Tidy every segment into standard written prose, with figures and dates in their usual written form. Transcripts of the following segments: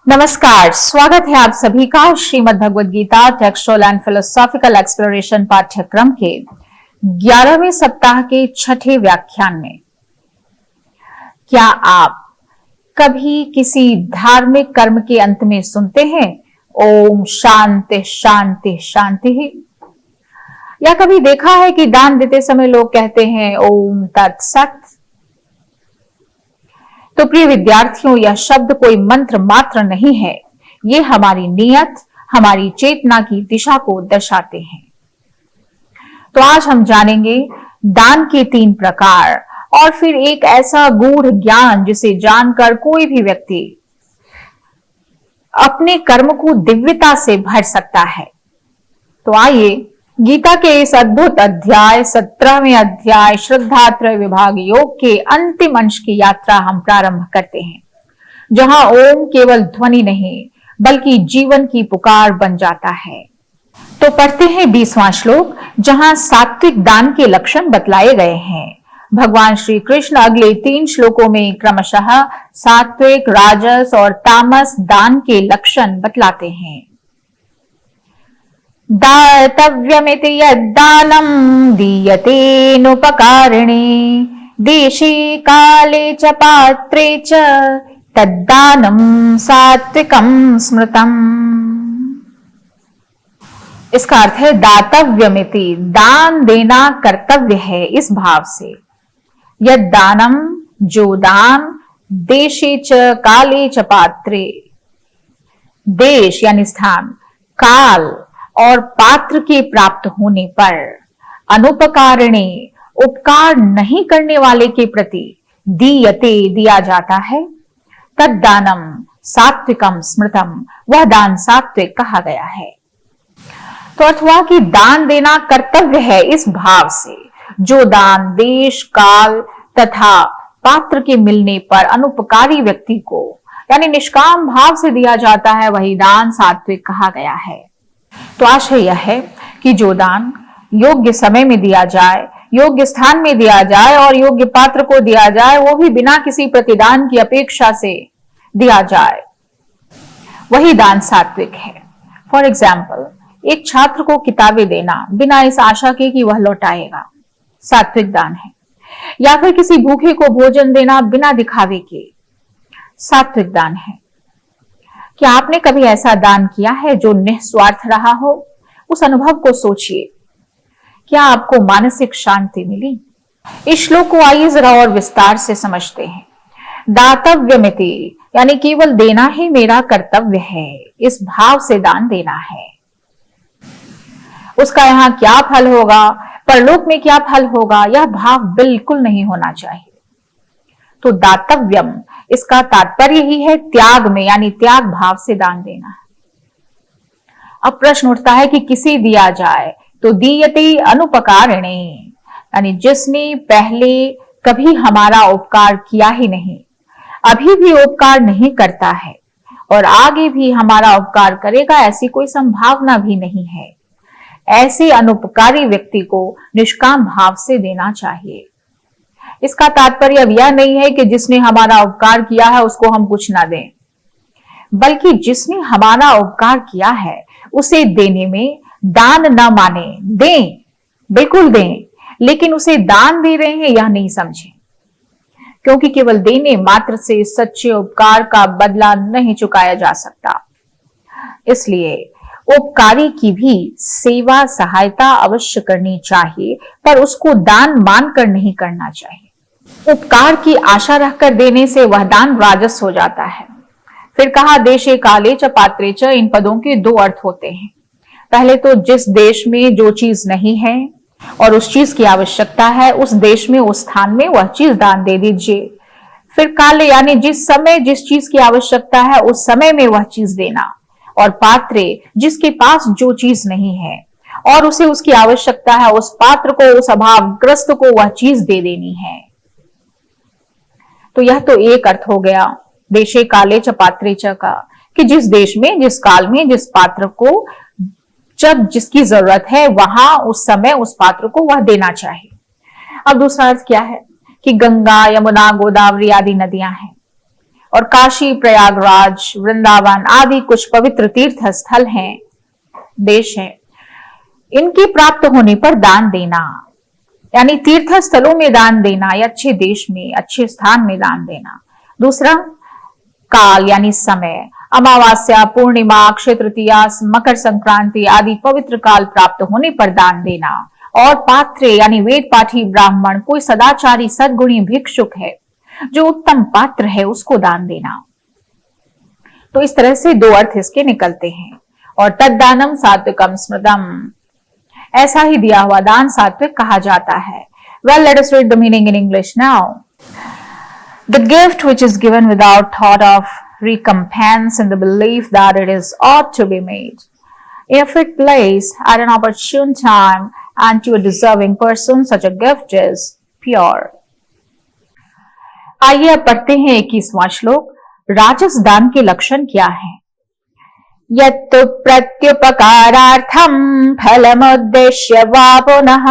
नमस्कार, स्वागत है आप सभी का Shrimad Bhagavad Gita textual and philosophical exploration पाठ्यक्रम के 11वें सप्ताह के छठे व्याख्यान में। क्या आप कभी किसी धार्मिक कर्म के अंत में सुनते हैं ओम शांति शांति शांति? या कभी देखा है कि दान देते समय लोग कहते हैं ओम तत्सत? तो प्रिय विद्यार्थियों, यह शब्द कोई मंत्र मात्र नहीं है, ये हमारी नियत, हमारी चेतना की दिशा को दर्शाते हैं। तो आज हम जानेंगे दान के 3 प्रकार और फिर एक ऐसा गूढ़ ज्ञान जिसे जानकर कोई भी व्यक्ति अपने कर्म को दिव्यता से भर सकता है। तो आइए गीता के इस अद्भुत अध्याय 17वें अध्याय श्रद्धात्रय विभाग योग के अंतिम अंश की यात्रा हम प्रारंभ करते हैं, जहां ओम केवल ध्वनि नहीं बल्कि जीवन की पुकार बन जाता है। तो पढ़ते हैं 20वां श्लोक, जहां सात्विक दान के लक्षण बतलाए गए हैं। भगवान श्री कृष्ण अगले 3 श्लोकों में क्रमशः सात्विक, राजस और तामस दान के लक्षण बतलाते हैं। दातव्यमिति यद्दानं दीयतेनुपकारिणे देशे काले च पात्रे च तद्दानं सात्विकं स्मृतम्। इसका अर्थ है दातव्यमिति, दान देना कर्तव्य है इस भाव से। यद्दानं, जो दान, देशे च काले च पात्रे, देश यानी स्थान, काल और पात्र के प्राप्त होने पर, अनुपकारिणे उपकार नहीं करने वाले के प्रति, दीयते दिया जाता है, तद्दानम सात्विकम स्मृतम, वह दान सात्विक कहा गया है। तो अर्थ हुआ कि दान देना कर्तव्य है इस भाव से। जो दान देश, काल तथा पात्र के मिलने पर अनुपकारी व्यक्ति को यानी निष्काम भाव से दिया जाता है, वही दान सात्विक कहा गया है। तो आशय यह है कि जो दान योग्य समय में दिया जाए, योग्य स्थान में दिया जाए और योग्य पात्र को दिया जाए, वो भी बिना किसी प्रतिदान की अपेक्षा से दिया जाए, वही दान सात्विक है। फॉर एग्जाम्पल, एक छात्र को किताबें देना बिना इस आशा के कि वह लौटाएगा, सात्विक दान है। या फिर किसी भूखे को भोजन देना बिना दिखावे के, सात्विक दान है। क्या आपने कभी ऐसा दान किया है जो निस्वार्थ रहा हो? उस अनुभव को सोचिए। क्या आपको मानसिक शांति मिली? इस श्लोक को आइए जरा और विस्तार से समझते हैं। दातव्यमिति यानी केवल देना ही मेरा कर्तव्य है, इस भाव से दान देना है। उसका यहाँ क्या फल होगा, परलोक में क्या फल होगा, यह भाव बिल्कुल नहीं होना चाहिए। तो दातव्यम, इसका तात्पर्य ही है त्याग में, यानी त्याग भाव से दान देना। अब प्रश्न उठता है कि किसे दिया जाए? तो दीयते अनुपकारिणे, यानी जिसने पहले कभी हमारा उपकार किया ही नहीं, अभी भी उपकार नहीं करता है और आगे भी हमारा उपकार करेगा, ऐसी कोई संभावना भी नहीं है। ऐसे अनुपकारी व्यक्ति को निष्काम भाव से देना चाहिए। इसका तात्पर्य अब यह नहीं है कि जिसने हमारा उपकार किया है उसको हम कुछ ना दें, बल्कि जिसने हमारा उपकार किया है उसे देने में दान न माने, दें, बिल्कुल दें, लेकिन उसे दान दे रहे हैं यह नहीं समझें, क्योंकि केवल देने मात्र से सच्चे उपकार का बदला नहीं चुकाया जा सकता। इसलिए उपकारी की भी सेवा सहायता अवश्य करनी चाहिए, पर उसको दान मानकर नहीं करना चाहिए। उपकार की आशा रखकर देने से वह दान राजस हो जाता है। फिर कहा देशे काले च पात्रे च, इन पदों के 2 अर्थ होते हैं। पहले तो जिस देश में जो चीज नहीं है और उस चीज की आवश्यकता है, उस देश में उस स्थान में वह चीज दान दे दीजिए। फिर काले यानी जिस समय जिस चीज की आवश्यकता है उस समय में वह चीज देना, और पात्रे जिसके पास जो चीज नहीं है और उसे उसकी आवश्यकता है, उस पात्र को, उस अभावग्रस्त को वह चीज दे देनी है। तो यह तो एक अर्थ हो गया देशे काले च पात्रे च का, कि जिस देश में, जिस काल में, जिस पात्र को जब जिसकी जरूरत है वहां उस समय उस पात्र को वह देना चाहिए। अब दूसरा अर्थ क्या है कि गंगा, यमुना, गोदावरी आदि नदियां हैं, और काशी, प्रयागराज, वृंदावन आदि कुछ पवित्र तीर्थ स्थल हैं, देश हैं, इनकी प्राप्त होने पर दान देना, यानी तीर्थ स्थलों में दान देना या अच्छे देश में, अच्छे स्थान में दान देना। दूसरा, काल यानी समय, अमावस्या, पूर्णिमा, अक्षय तृतीया, मकर संक्रांति आदि पवित्र काल प्राप्त होने पर दान देना। और पात्रे यानी वेद पाठी ब्राह्मण, कोई सदाचारी सद्गुणी भिक्षुक है जो उत्तम पात्र है, उसको दान देना। तो इस तरह से दो अर्थ इसके निकलते हैं। और तद्दानम सात्विकम स्मृतम, ऐसा ही दिया हुआ दान सात्विक कहा जाता है। Well, let us read the meaning in English now. The gift which is given without thought of recompense in the belief that it is ought to be made in a fit place at an opportune time and to a deserving person, such a gift is pure. आइए अब पढ़ते हैं 21वां श्लोक। राजस दान के लक्षण क्या है? यत्तु प्रत्युपकारार्थम फलमुद्देश्य वा पुनः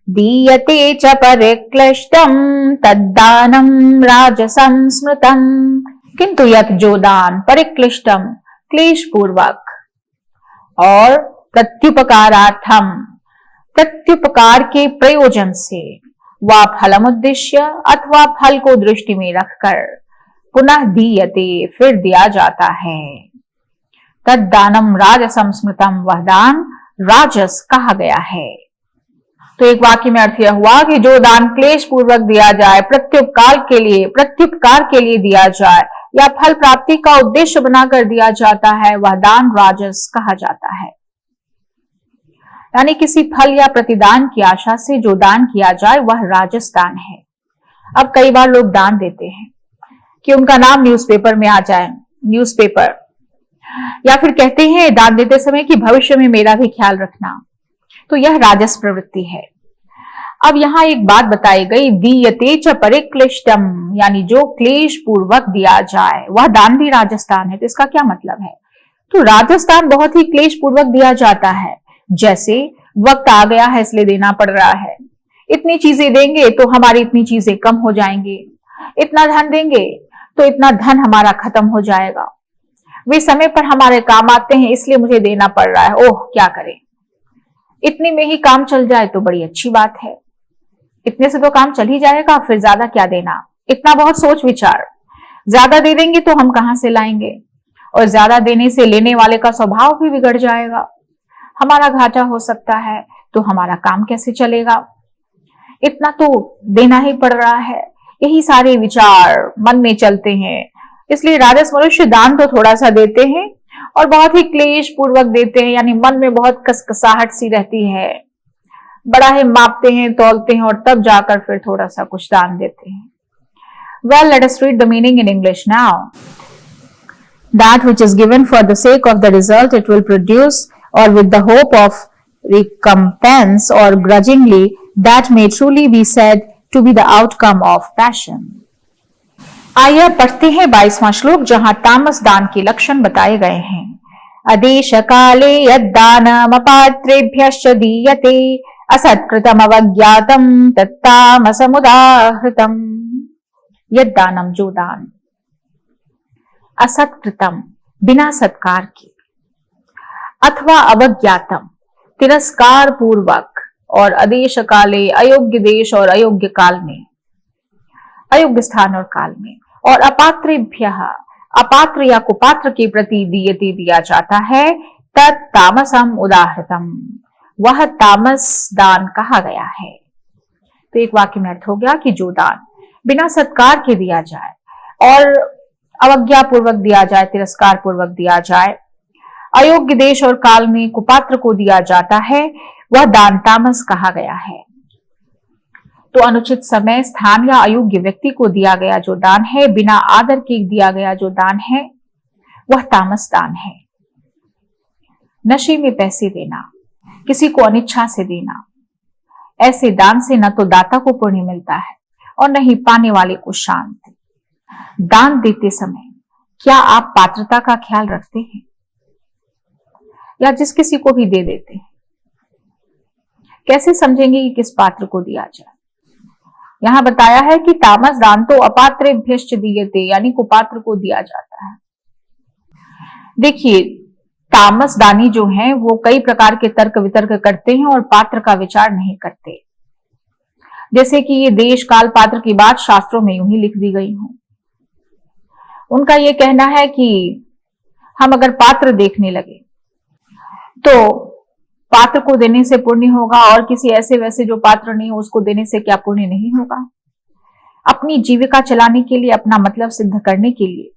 दीयते च परिक्लिष्टम तद्दानम राजसं स्मृतम। किंतु यत् जो दान परिक्लिष्टम क्लेश पूर्वक और प्रत्युपकारार्थम प्रत्युपकार के प्रयोजन से वा फलमुद्देश्य अथवा फल को दृष्टि में रखकर पुनः दीयते फिर दिया जाता है, तद्दानम राजसं स्मृतम, वह दान राजस कहा गया है। तो एक वाक्य में अर्थ यह हुआ कि जो दान क्लेश पूर्वक दिया जाए, प्रत्युपकार के लिए दिया जाए या फल प्राप्ति का उद्देश्य बनाकर दिया जाता है, वह दान राजस कहा जाता है। यानी किसी फल या प्रतिदान की आशा से जो दान किया जाए वह राजस दान है। अब कई बार लोग दान देते हैं कि उनका नाम न्यूज़पेपर में आ जाए, न्यूज़पेपर, या फिर कहते हैं दान देते समय कि भविष्य में मेरा भी ख्याल रखना। तो यह राजस प्रवृत्ति है। अब यहाँ एक बात बताई गई, दीयते च परिक्लिष्टम, यानी जो क्लेश पूर्वक दिया जाए वह दान भी राजस्थान है। तो इसका क्या मतलब है? तो राजस्थान बहुत ही क्लेश पूर्वक दिया जाता है, जैसे वक्त आ गया है इसलिए देना पड़ रहा है, इतनी चीजें देंगे तो हमारी इतनी चीजें कम हो जाएंगी, इतना धन देंगे तो इतना धन हमारा खत्म हो जाएगा, वे समय पर हमारे काम आते हैं इसलिए मुझे देना पड़ रहा है, ओह क्या करें, इतने में ही काम चल जाए तो बड़ी अच्छी बात है, इतने से तो काम चल ही जाएगा, फिर ज्यादा क्या देना। इतना बहुत सोच विचार, ज्यादा दे देंगे तो हम कहां से लाएंगे, और ज्यादा देने से लेने वाले का स्वभाव भी बिगड़ जाएगा, हमारा घाटा हो सकता है, तो हमारा काम कैसे चलेगा, इतना तो देना ही पड़ रहा है। यही सारे विचार मन में चलते हैं। इसलिए राजस मनुष्य दान तो थोड़ा सा देते हैं और बहुत ही क्लेश पूर्वक देते हैं, यानी मन में बहुत कसकसाहट सी रहती है, बड़ा ही मापते हैं, तौलते हैं और तब जाकर फिर थोड़ा सा कुछ दान देते हैं। Well, let us read the meaning in English now. That which is given for the sake of the result it will produce, or with the hope of recompense, or grudgingly, that may truly be said to be the outcome of passion. आइए पढ़ते हैं 22वां श्लोक, जहां तामस दान के लक्षण बताए गए हैं। अदेश काले यद्दानम अपात्रेभ्यश्च दीयते असत्कृतम अवज्ञातम तत्तामसमुदाहृतम। यद्दानम जो दान, असत्कृतम बिना सत्कार के, अथवा अवज्ञातम तिरस्कार पूर्वक, और अदेश काले अयोग्य देश और अयोग्य काल में, अयोग्य स्थान और काल में, और अपात्रेभ्य अपात्र या कुपात्र के प्रति दीयते दिया जाता है, तत् तामसम उदाहृतम, वह तामस दान कहा गया है। तो एक वाक्य में अर्थ हो गया कि जो दान बिना सत्कार के दिया जाए और अवज्ञा पूर्वक दिया जाए, तिरस्कार पूर्वक दिया जाए, अयोग्य देश और काल में कुपात्र को दिया जाता है, वह दान तामस कहा गया है। तो अनुचित समय, स्थान या अयोग्य व्यक्ति को दिया गया जो दान है, बिना आदर के दिया गया जो दान है, वह तामस दान है। नशे में पैसे देना, किसी को अनिच्छा से देना, ऐसे दान से न तो दाता को पुण्य मिलता है और न ही पाने वाले को शांति। दान देते समय क्या आप पात्रता का ख्याल रखते हैं, या जिस किसी को भी दे देते हैं? कैसे समझेंगे कि किस पात्र को दिया जाए? यहाँ बताया है कि तामस दान तो अपात्रेभ्यश्च दीयते, यानी कुपात्र को दिया जाता है। देखिए, तामस दानी जो हैं वो कई प्रकार के तर्क वितर्क करते हैं और पात्र का विचार नहीं करते। जैसे कि ये देश काल पात्र की बात शास्त्रों में यूं ही लिख दी गई हो। उनका ये कहना है कि हम अगर पात्र देखने लगे तो पात्र को देने से पुण्य होगा, और किसी ऐसे वैसे जो पात्र नहीं हो उसको देने से क्या पुण्य नहीं होगा। अपनी जीविका चलाने के लिए, अपना मतलब सिद्ध करने के लिए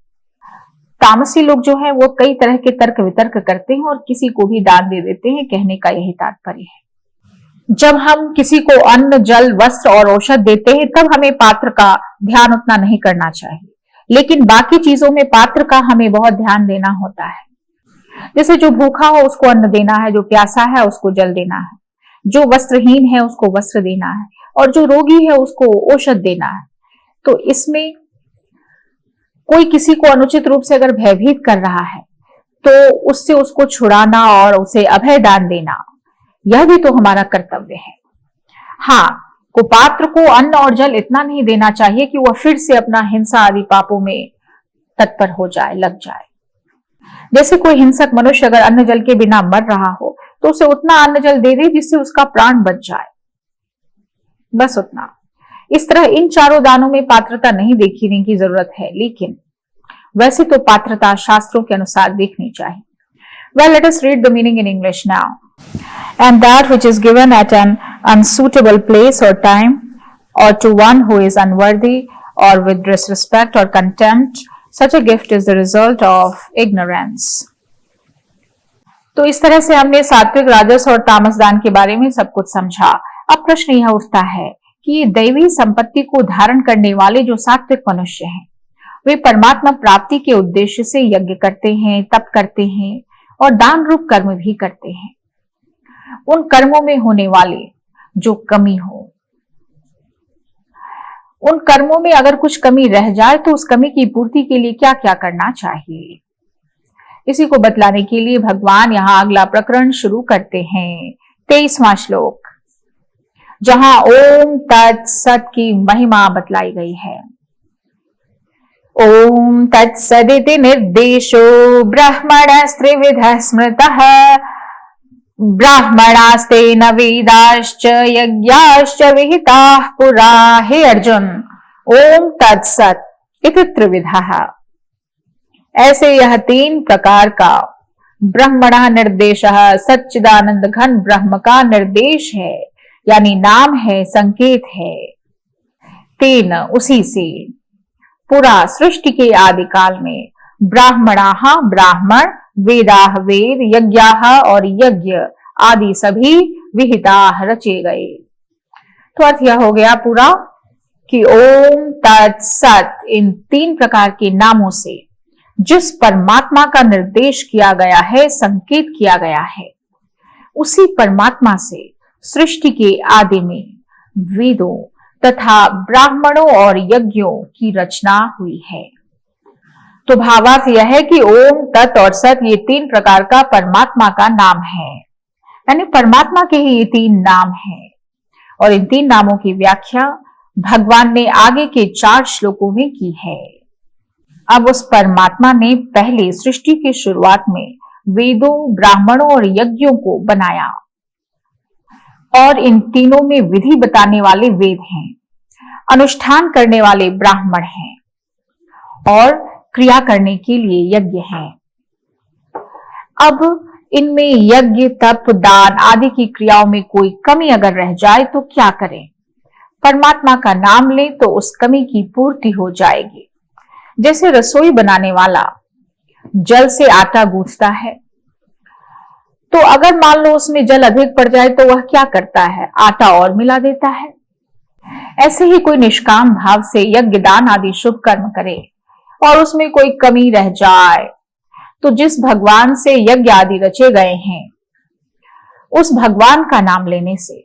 तामसी लोग जो है वो कई तरह के तर्क वितर्क करते हैं और किसी को भी दान दे देते हैं। कहने का यही तात्पर्य है। जब हम किसी को अन्न, जल, वस्त्र और औषध देते हैं तब हमें पात्र का ध्यान उतना नहीं करना चाहिए, लेकिन बाकी चीजों में पात्र का हमें बहुत ध्यान देना होता है। जैसे जो भूखा हो उसको अन्न देना है, जो प्यासा है उसको जल देना है, जो वस्त्रहीन है उसको वस्त्र देना है, और जो रोगी है उसको औषध देना है। तो इसमें कोई किसी को अनुचित रूप से अगर भयभीत कर रहा है तो उससे उसको छुड़ाना और उसे अभय दान देना, यह भी तो हमारा कर्तव्य है। हाँ, कुपात्र को अन्न और जल इतना नहीं देना चाहिए कि वह फिर से अपना हिंसा आदि पापों में तत्पर हो जाए, लग जाए। जैसे कोई हिंसक मनुष्य अगर अन्न जल के बिना मर रहा हो तो उसे उतना अन्न जल दे दे जिससे उसका प्राण बच जाए, बस उतना। इस तरह इन चारों दानों में पात्रता नहीं देखने की जरूरत है, लेकिन वैसे तो पात्रता शास्त्रों के अनुसार देखनी चाहिए। Well, let us read the meaning in English now. And that which is given at an unsuitable place or time, or to one who is unworthy, or with disrespect or contempt, such a gift is the result of ignorance. तो इस तरह से हमने सात्विक, राजस और तामस दान के बारे में सब कुछ समझा। अब प्रश्न यह उठता है कि ये दैवी संपत्ति को धारण करने वाले जो सात्विक मनुष्य हैं, वे परमात्मा प्राप्ति के उद्देश्य से यज्ञ करते हैं, तप करते हैं और दान रूप कर्म भी करते हैं। उन कर्मों में होने वाले जो कमी हो, उन कर्मों में अगर कुछ कमी रह जाए तो उस कमी की पूर्ति के लिए क्या क्या करना चाहिए, इसी को बतलाने के लिए भगवान यहाँ अगला प्रकरण शुरू करते हैं। 23वां श्लोक, जहां ओम तत्सत की महिमा बतलाई गई है। ओम तत्सदिति निर्देशो ब्रह्मणस्त्रिविधः स्मृतः ब्राह्मणास्तेन वेदाश्च यज्ञाश्च विहिताः पुरा। हे अर्जुन, ओम तत्सत इति त्रिविधः, ऐसे यह 3 प्रकार का ब्रह्मणः निर्देशः, सच्चिदानंद घन ब्रह्म का निर्देश है, यानी नाम है, संकेत है। 3 उसी से पुरा सृष्टि के आदि काल में ब्राह्मणाः ब्राह्मण, वेदाः वेद, यज्ञाः और यज्ञ आदि सभी विहिताः रचे गए। तो अर्थ यह हो गया पूरा कि ओम तत्सत इन 3 प्रकार के नामों से जिस परमात्मा का निर्देश किया गया है, संकेत किया गया है, उसी परमात्मा से सृष्टि के आदि में वेदों तथा ब्राह्मणों और यज्ञों की रचना हुई है। तो भावार्थ यह है कि ओम, तत् और सत ये 3 प्रकार का परमात्मा का नाम है, यानी परमात्मा के ही ये 3 नाम हैं। और इन 3 नामों की व्याख्या भगवान ने आगे के 4 श्लोकों में की है। अब उस परमात्मा ने पहले सृष्टि की शुरुआत में वेदों, ब्राह्मणों और यज्ञों को बनाया, और इन तीनों में विधि बताने वाले वेद हैं, अनुष्ठान करने वाले ब्राह्मण हैं और क्रिया करने के लिए यज्ञ हैं। अब इनमें यज्ञ, तप, दान आदि की क्रियाओं में कोई कमी अगर रह जाए तो क्या करें? परमात्मा का नाम ले तो उस कमी की पूर्ति हो जाएगी। जैसे रसोई बनाने वाला जल से आटा गूंथता है, तो अगर मान लो उसमें जल अधिक पड़ जाए तो वह क्या करता है? आटा और मिला देता है। ऐसे ही कोई निष्काम भाव से यज्ञ, दान आदि शुभ कर्म करे और उसमें कोई कमी रह जाए तो जिस भगवान से यज्ञ आदि रचे गए हैं, उस भगवान का नाम लेने से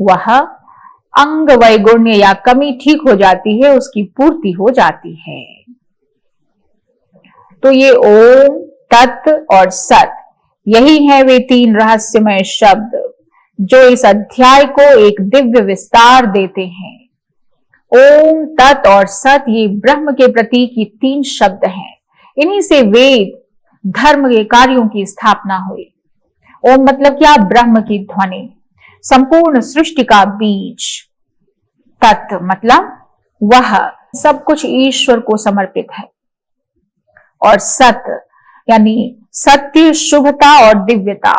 वह अंग वैगुण्य या कमी ठीक हो जाती है, उसकी पूर्ति हो जाती है। तो ये ओम, तत् और सत, यही है वे 3 रहस्यमय शब्द जो इस अध्याय को एक दिव्य विस्तार देते हैं। ओम, तत् और सत ये ब्रह्म के प्रतीक ये 3 शब्द हैं। इन्हीं से वेद धर्म के कार्यों की स्थापना हुई। ओम मतलब क्या? ब्रह्म की ध्वनि, संपूर्ण सृष्टि का बीज। तत् मतलब वह, सब कुछ ईश्वर को समर्पित है। और सत यानी सत्य, शुभता और दिव्यता।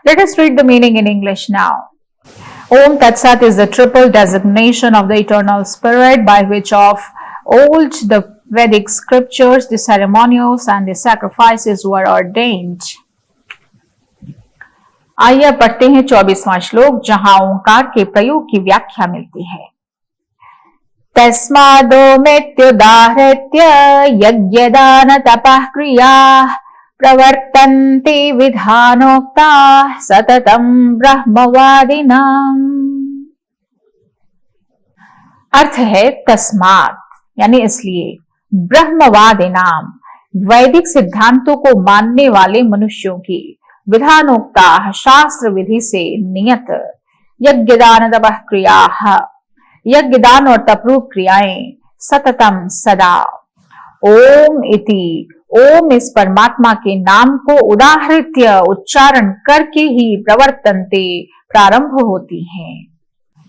Let us read the meaning in English now. Om Tat Sat is the triple designation of the eternal spirit by which of old the Vedic scriptures, the ceremonials and the sacrifices were ordained. आइए पढ़ते हैं 24वां श्लोक, जहां ओंकार के प्रयोग की व्याख्या मिलती है। तस्मादोमेत्युदाहृत्य यज्ञदान तपः क्रियाः प्रवर्तन्ते विधानोक्ताः सततं ब्रह्मवादिनाम्। अर्थ है तस्मात् यानी इसलिए, ब्रह्मवादिनाम वैदिक सिद्धांतों को मानने वाले मनुष्यों की, विधानोक्ताः शास्त्र विधि से नियत, यज्ञदान तपः क्रियाः यज्ञदान और तपरूप क्रियाएं, सततम सदा, ओम इति ओम इस परमात्मा के नाम को उदाहृत्य उच्चारण करके ही प्रवर्तन्ते प्रारंभ होती हैं।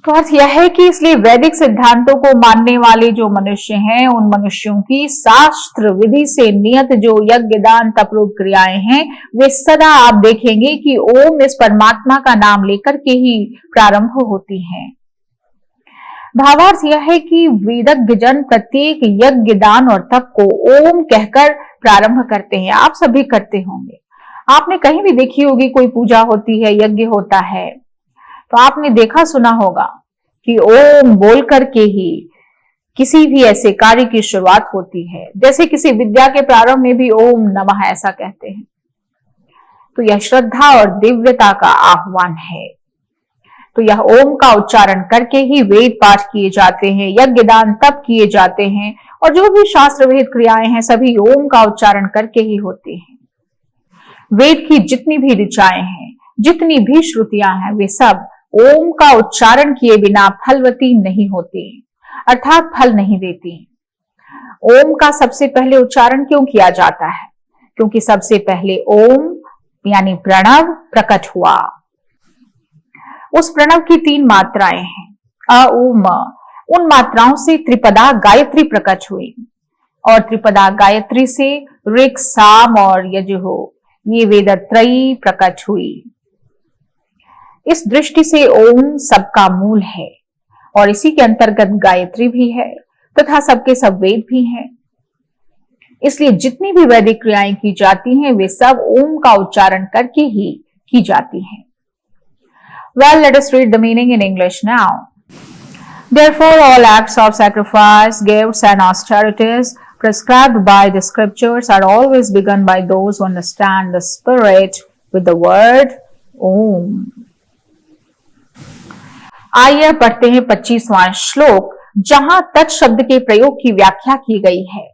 तो अर्थ यह है कि इसलिए वैदिक सिद्धांतों को मानने वाले जो मनुष्य हैं, उन मनुष्यों की शास्त्र विधि से नियत जो यज्ञ दान तपरूप क्रियाएं हैं, वे सदा आप देखेंगे कि ओम इस परमात्मा का नाम लेकर के ही प्रारंभ होती हैं। भावार्थ यह है कि वेदज्ञ जन प्रत्येक यज्ञ दान और तप को ओम कहकर प्रारंभ करते हैं। आप सभी करते होंगे। आपने कहीं भी देखी होगी कोई पूजा होती है, यज्ञ होता है, तो आपने देखा सुना होगा कि ओम बोल करके ही किसी भी ऐसे कार्य की शुरुआत होती है। जैसे किसी विद्या के प्रारंभ में भी ओम नमः ऐसा कहते हैं। तो यह श्रद्धा और दिव्यता का आह्वान है। तो यह ओम का उच्चारण करके ही वेद पाठ किए जाते हैं, यज्ञ दान तप किए जाते हैं, और जो भी शास्त्र विहित क्रियाएं हैं सभी ओम का उच्चारण करके ही होती हैं। वेद की जितनी भी ऋचाएं हैं, जितनी भी श्रुतियां हैं, वे सब ओम का उच्चारण किए बिना फलवती नहीं होती, अर्थात फल नहीं देती। ओम का सबसे पहले उच्चारण क्यों किया जाता है? क्योंकि सबसे पहले ओम यानी प्रणव प्रकट हुआ। उस प्रणव की 3 मात्राएं हैं, अ उ म। उन मात्राओं से त्रिपदा गायत्री प्रकट हुई, और त्रिपदा गायत्री से ऋक् साम और यजुः ये वेदत्रयी प्रकट हुई। इस दृष्टि से ओम सबका मूल है, और इसी के अंतर्गत गायत्री भी है तथा सबके सब वेद भी हैं। इसलिए जितनी भी वैदिक क्रियाएं की जाती हैं, वे सब ओम का उच्चारण करके ही की जाती हैं। Well, let us read the meaning in English now. Therefore, all acts of sacrifice, gifts, and austerities prescribed by the scriptures are always begun by those who understand the spirit with the word Om. आइए पढ़ते हैं 25वां श्लोक, जहां तत् शब्द के प्रयोग की व्याख्या की गई है।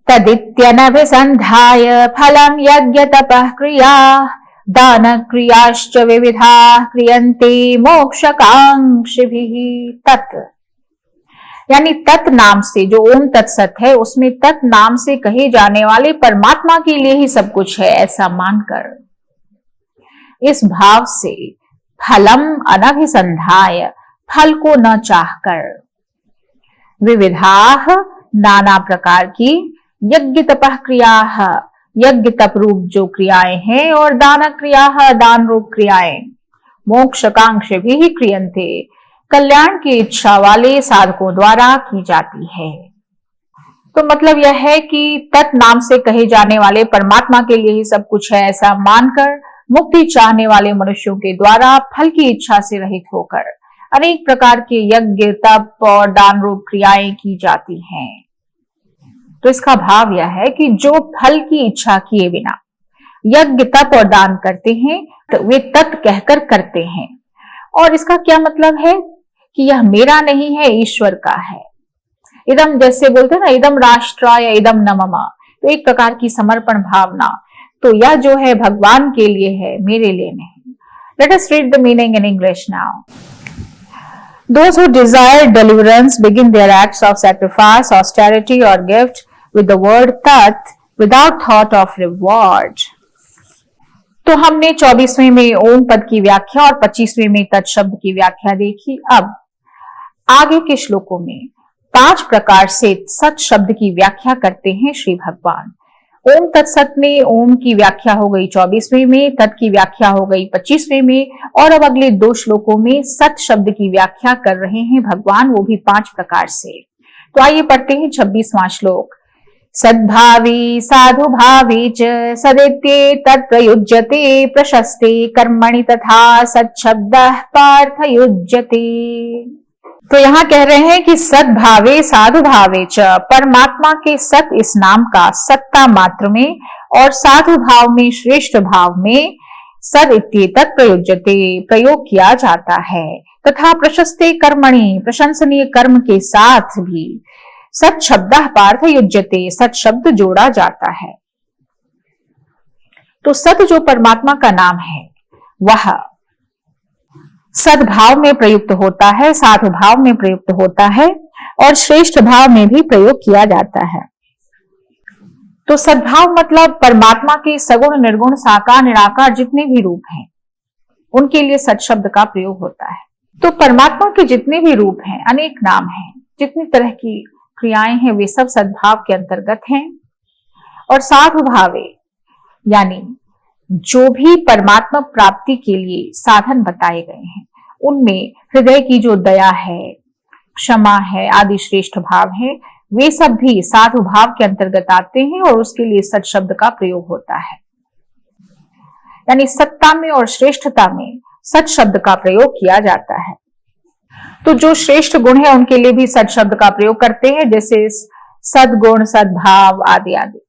तदित्यनभिसंधाय फलम यज्ञ तपः क्रिया दान क्रियाश्च विविधा क्रियन्ते मोक्षकांक्षिभिः। तत् यानी तत् नाम से, जो ओम तत्सत है, उसमें तत् नाम से कहे जाने वाले परमात्मा के लिए ही सब कुछ है, ऐसा मानकर, इस भाव से फलम अनभिसंधाय फल को न चाहकर, विविधाः नाना प्रकार की, यज्ञ तपः क्रियाः यज्ञ तप रूप जो क्रियाएं हैं, और दान क्रिया दान रूप क्रियाएं, मोक्षकांक्ष भी क्रियन्ते कल्याण की इच्छा वाले साधकों द्वारा की जाती है। तो मतलब यह है कि तत् नाम से कहे जाने वाले परमात्मा के लिए ही सब कुछ है, ऐसा मानकर मुक्ति चाहने वाले मनुष्यों के द्वारा फल की इच्छा से रहित होकर अनेक प्रकार के यज्ञ तप और दान रूप क्रियाएं की जाती हैं। तो इसका भाव यह है कि जो फल की इच्छा किए बिना यज्ञ तप और दान करते हैं, तो वे तत् कहकर करते हैं। और इसका क्या मतलब है कि यह मेरा नहीं है, ईश्वर का है। इदम, जैसे बोलते हैं ना, इदम राष्ट्राय इदम न मम, तो एक प्रकार की समर्पण भावना। तो यह जो है भगवान के लिए है, मेरे लिए नहीं। Let us read the meaning in English now. Those who desire deliverance begin their acts of sacrifice, austerity or gift with the word tat without thought of reward. तो हमने 24वें में ओम पद की व्याख्या और 25वें में तत् शब्द की व्याख्या देखी। अब आगे के श्लोकों में 5 प्रकार से सत शब्द की व्याख्या करते हैं श्री भगवान। ओम तत्सत में ओम की व्याख्या हो गई 24वें में, तत् की व्याख्या हो गई 25वें में, और अब अगले 2 श्लोकों में सत शब्द की व्याख्या कर रहे हैं भगवान, वो भी 5 प्रकार से। तो आइए पढ़ते हैं 26वां श्लोक। सद्भावी साधु भावी च सदित्ये तत्प्रयुज्यते प्रशस्ते कर्मणि तथा सच्छब्दः पार्थयुज्यते। तो यहाँ कह रहे हैं कि सद्भावे साधु भावे च, परमात्मा के सत इस नाम का सत्ता मात्र में और साधु भाव में श्रेष्ठ भाव में सद इत्येतत् प्रयुज्यते प्रयोग किया जाता है, तथा प्रशस्ते कर्मणि प्रशंसनीय कर्म के साथ भी सत शब्दः पार्थयुज्यते सत शब्द जोड़ा जाता है। तो सत जो परमात्मा का नाम है वह सद्भाव में प्रयुक्त होता है, साधु भाव में प्रयुक्त होता है और श्रेष्ठ भाव में भी प्रयोग किया जाता है। तो सद्भाव मतलब परमात्मा के सगुण निर्गुण साकार निराकार जितने भी रूप हैं उनके लिए सत शब्द का प्रयोग होता है। तो परमात्मा के जितने भी रूप हैं, अनेक नाम हैं, जितनी तरह की क्रियाएं हैं, वे सब सद्भाव के अंतर्गत हैं। और साधु भावे यानी जो भी परमात्मा प्राप्ति के लिए साधन बताए गए हैं उनमें हृदय की जो दया है, क्षमा है आदि श्रेष्ठ भाव है, वे सब भी साधु भाव के अंतर्गत आते हैं और उसके लिए सत शब्द का प्रयोग होता है। यानी सत्ता में और श्रेष्ठता में सत शब्द का प्रयोग किया जाता है। तो जो श्रेष्ठ गुण है उनके लिए भी सत शब्द का प्रयोग करते हैं, जैसे सद्गुण सद्भाव आदि आदि।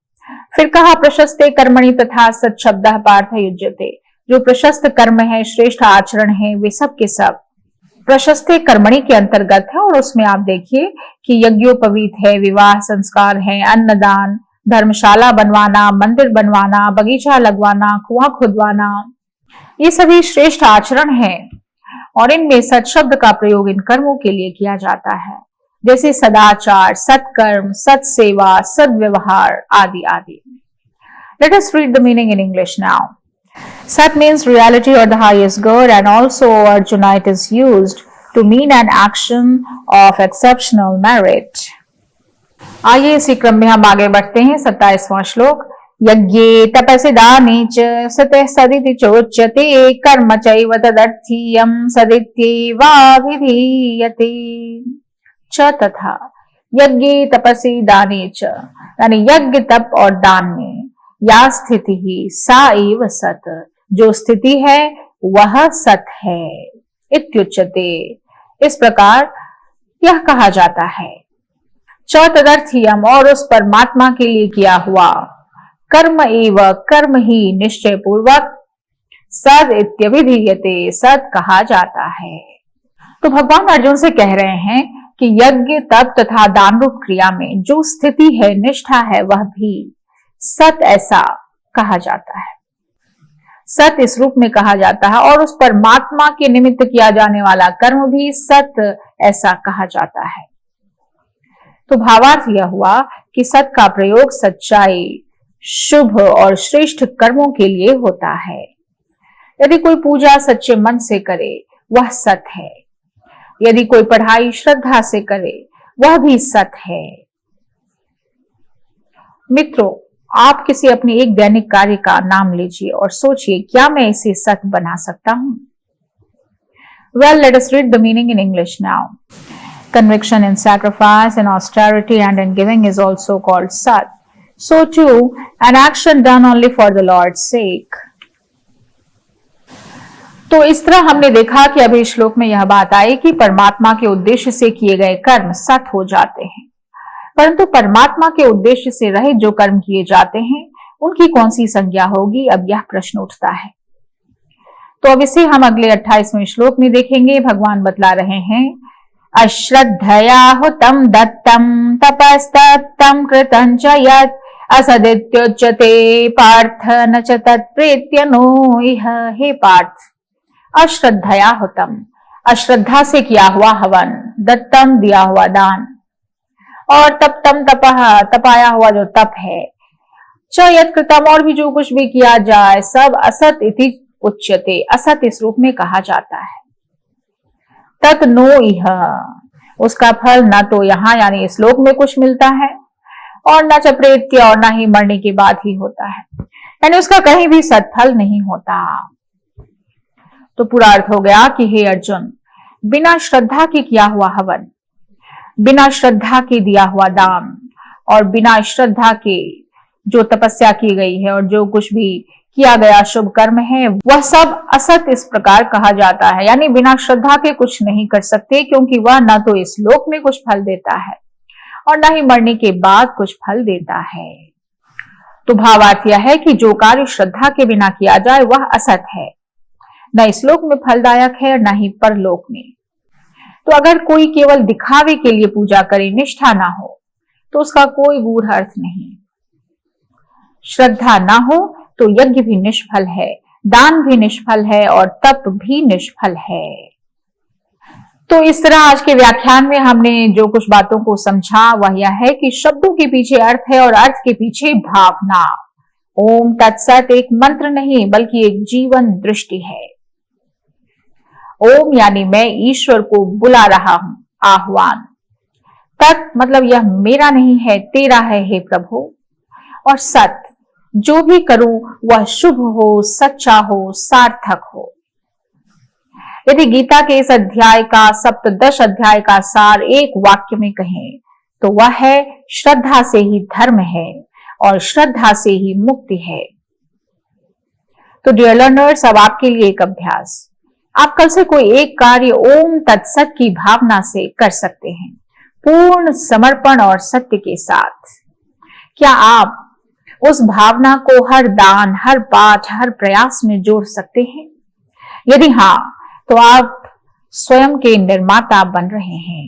फिर कहा प्रशस्ते कर्मणि तथा सत शब्दः पार्थयुज्यते, जो प्रशस्त कर्म है, श्रेष्ठ आचरण है, वे सब के सब प्रशस्ते कर्मणि के अंतर्गत है। और उसमें आप देखिए कि यज्ञोपवीत है, विवाह संस्कार है, अन्नदान, धर्मशाला बनवाना, मंदिर बनवाना, बगीचा लगवाना, कुआं खुदवाना, ये सभी श्रेष्ठ आचरण है और इनमें सत शब्द का प्रयोग इन कर्मों के लिए किया जाता है, जैसे सदाचार, सत्कर्म, सत्सेवा, सद्व्यवहार आदि आदि। Let us read the meaning in English now. Sat means reality or the highest good, and also Arjuna it is used to mean an action of exceptional merit. आइए इसी क्रम में हम आगे बढ़ते हैं। 27वां श्लोक। यज्ञे तपसि दाने च सतः सदिति चोच्यते कर्म चैव तदर्थीयं सदित्येवाभिधीयते। च तथा यज्ञे तपसि दाने च, यानी यज्ञ तप और दान में या स्थिति ही सा एव सत, जो स्थिति है वह सत है। इत्युच्यते, इस प्रकार यह कहा जाता है। च तदर्थीयम, और उस परमात्मा के लिए किया हुआ, कर्म एव, कर्म ही निश्चय पूर्वक, सद इत्यभिधीयते, सद कहा जाता है। तो भगवान अर्जुन से कह रहे हैं कि यज्ञ तप तथा दान रूप क्रिया में जो स्थिति है, निष्ठा है, वह भी सत ऐसा कहा जाता है। सत इस रूप में कहा जाता है और उस परमात्मा के निमित्त किया जाने वाला कर्म भी सत ऐसा कहा जाता है। तो भावार्थ यह हुआ कि सत का प्रयोग सच्चाई, शुभ और श्रेष्ठ कर्मों के लिए होता है। यदि कोई पूजा सच्चे मन से करे वह सत है, यदि कोई पढ़ाई श्रद्धा से करे वह भी सत है। मित्रों, आप किसी अपने एक दैनिक कार्य का नाम लीजिए और सोचिए क्या मैं इसे सत बना सकता हूं। Well, let us read the meaning in English now. Conviction in sacrifice, in austerity and in giving is also called sat. So too, an action done only for the Lord's sake. तो इस तरह हमने देखा कि अभी श्लोक में यह बात आई कि परमात्मा के उद्देश्य से किए गए कर्म सत हो जाते हैं, परंतु परमात्मा के उद्देश्य से रहित जो कर्म किए जाते हैं उनकी कौन सी संज्ञा होगी, अब यह प्रश्न उठता है। तो अब इसे हम अगले 28वें श्लोक में देखेंगे। भगवान बतला रहे हैं, अश्रद्धया हुतम दत्तम तपस्तप्तम कृतं च यत् असदित्युच्यते पार्थ न च तत्प्रीत्य नो इह। हे पार्थ, अश्रद्धया हुतम, अश्रद्धा से किया हुआ हवन, दत्तम दिया हुआ दान, और तप्तम तपः तपाया हुआ जो तप है, च यत् कृतम और भी जो कुछ भी किया जाए, सब असत इति उच्यते, असत इस रूप में कहा जाता है। तत् नो इह, उसका फल न तो यहाँ यानी इस लोक में कुछ मिलता है और न च प्रेत्य और न ही मरने के बाद ही होता है, यानी उसका कहीं भी सत्फल नहीं होता। तो पूरा अर्थ हो गया कि हे अर्जुन, बिना श्रद्धा के किया हुआ हवन, बिना श्रद्धा के दिया हुआ दान और बिना श्रद्धा के जो तपस्या की गई है और जो कुछ भी किया गया शुभ कर्म है, वह सब असत इस प्रकार कहा जाता है, यानी बिना श्रद्धा के कुछ नहीं कर सकते, क्योंकि वह न तो इस लोक में कुछ फल देता है और न ही मरने के बाद कुछ फल देता है। तो भावार्थ यह है कि जो कार्य श्रद्धा के बिना किया जाए वह असत है, न इस लोक में फलदायक है न ही परलोक में। तो अगर कोई केवल दिखावे के लिए पूजा करे, निष्ठा ना हो, तो उसका कोई गूढ़ अर्थ नहीं। श्रद्धा ना हो तो यज्ञ भी निष्फल है, दान भी निष्फल है और तप भी निष्फल है। तो इस तरह आज के व्याख्यान में हमने जो कुछ बातों को समझा वह यह है कि शब्दों के पीछे अर्थ है और अर्थ के पीछे भावना। ओम तत्सत एक मंत्र नहीं बल्कि एक जीवन दृष्टि है। ओम यानी मैं ईश्वर को बुला रहा हूं, आह्वान। तत् मतलब यह मेरा नहीं है, तेरा है हे प्रभु। और सत जो भी करूं वह शुभ हो, सच्चा हो, सार्थक हो। यदि गीता के इस अध्याय का सप्तदश अध्याय का सार एक वाक्य में कहें तो वह है श्रद्धा से ही धर्म है और श्रद्धा से ही मुक्ति है। तो डियर लर्नर्स, अब आपके लिए एक अभ्यास, आप कल से कोई एक कार्य ओम तत्सत की भावना से कर सकते हैं, पूर्ण समर्पण और सत्य के साथ। क्या आप उस भावना को हर दान, हर पाठ, हर प्रयास में जोड़ सकते हैं? यदि हाँ, तो आप स्वयं के निर्माता बन रहे हैं।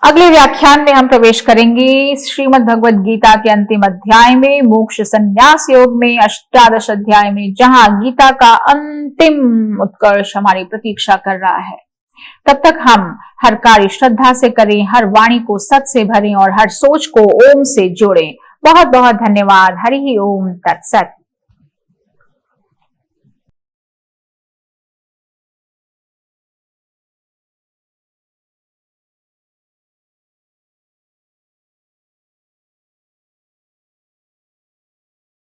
अगले व्याख्यान में हम प्रवेश करेंगे श्रीमद् भगवद गीता के अंतिम अध्याय में, मोक्ष संन्यास योग में, अष्टादश अध्याय में, जहां गीता का अंतिम उत्कर्ष हमारी प्रतीक्षा कर रहा है। तब तक हम हर कार्य श्रद्धा से करें, हर वाणी को सत से भरें और हर सोच को ओम से जोड़ें। बहुत बहुत धन्यवाद। हरि ओम तत्सत।